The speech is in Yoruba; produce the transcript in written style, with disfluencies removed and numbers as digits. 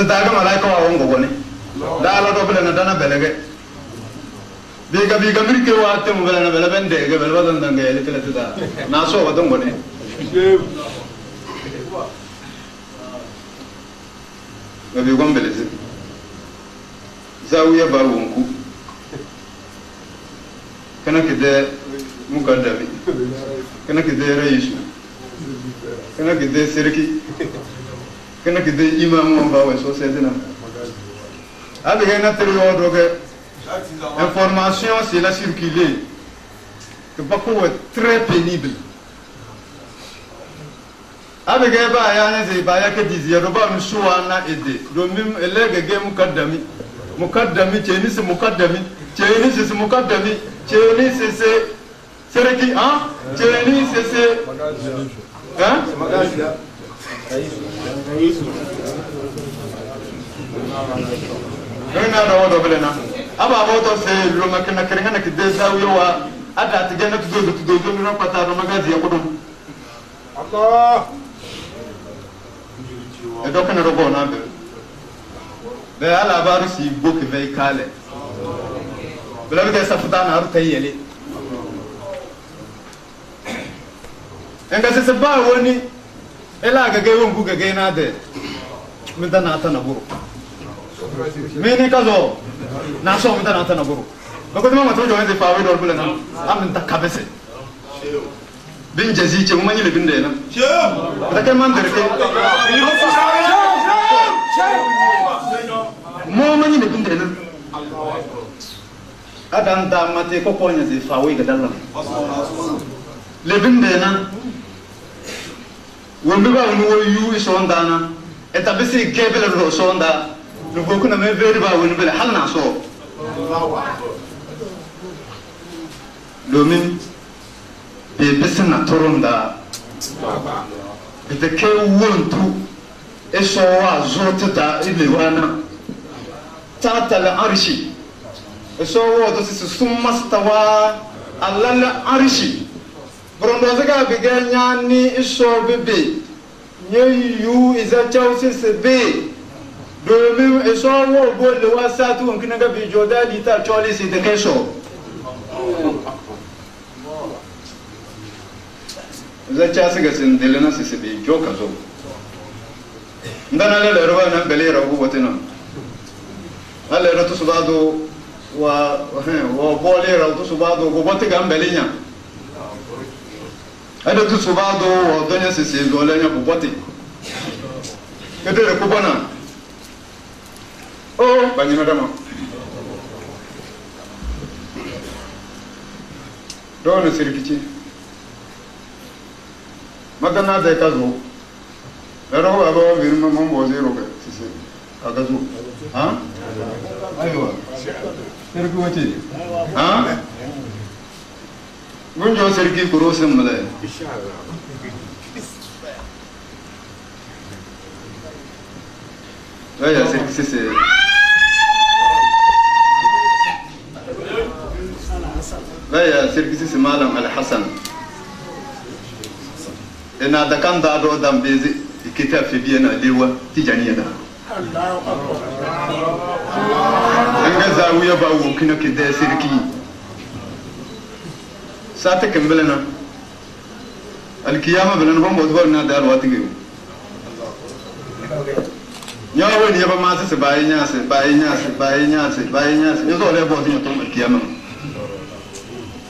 daga malaika wa wongo goni dala do bele na dana belege biga mirke wa te mo bele na bele bende ge bele badan dange ele tele da na so wa don goni gabi gon bele se zawiya ba wonku kana kide mukaddami kana kide raisu kana kide sirki kana kide imam ba wa so c'est na avec un intérieur donc information c'est la circuler que beaucoup est très pénible avec un ba ya ne ba ya ke dizia do ba mshuwa na ede do mim elege ge mukaddami cheni se mukaddami cheni se mukaddami cheni se sereki hein cheni se hein Rena da wado belena aba moto se lo makana kerengana ki deza wiwa ada tigana tudo mi rapata no magazi ya kudum Allah e do kana robo na be ala baru si boke ve kale bela be sa futana aru tayele enga se ba woni ela ga wongu ga na de minta na ta na buru mene kazo na so minta na ta na buru bako dama mato jowe de fawe do bula na am ta kabese bin jazi ce mun yi bin da yana da kai man da ke mo man yi bin da yana adan da mate ko ko nya de fawe ga dallan le bin da yana wonbe ba woni wo yu so ndana etabisi gebele ro so nda no boku na me veri ba woni bele halna so domin be bisna toronda ite ke wontu eso wa zota da ile wana tata al arshi eso wa do si summa stawa allal arshi Brondo zaga biganya ni iso bebe nyeyu iza chausi sebe domin iso wo bole wasatu nkina ga bi jodali ta choli si de keso iza chasi ga sin delena si sebe joka zo ndana le roba na bele rabu wotena ale rotu subado wa bole rotu subado go bote ga mbelenya ada tu subado odonya sese golenya kuboti kedere kubana oh banyina dama dona sirkici magana da kazo daro abo birma mambo zero ga sese agazo ha aiwa sirki wace ha Gunjo sergi kuro semble. Vaya sergi se. Vaya sergi se malam al Hasan. Ina da kan da do dan bezi kitab fi biyana lewa tijaniya da. Allahu akbar. Anga zawiya ba wo kina ke da sergi. Sate kembelena alkiyama belen ko modbor na dal watige nyawo ni yaba ma se bayinya se nyo so le bo ti to alkiyama